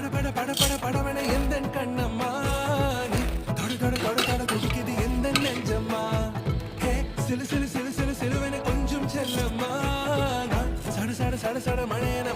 பட பட பட பட படவன எந்தன் கண்ணம்மா நீ தொட தொட தொட தொட துடிக்குது எந்தன் நெஞ்சம்மா ஹே சிலு சிலு சிலு சிலு சிலுவென கொஞ்சம் செல்லம்மா நான் சட சட சட சட மழையன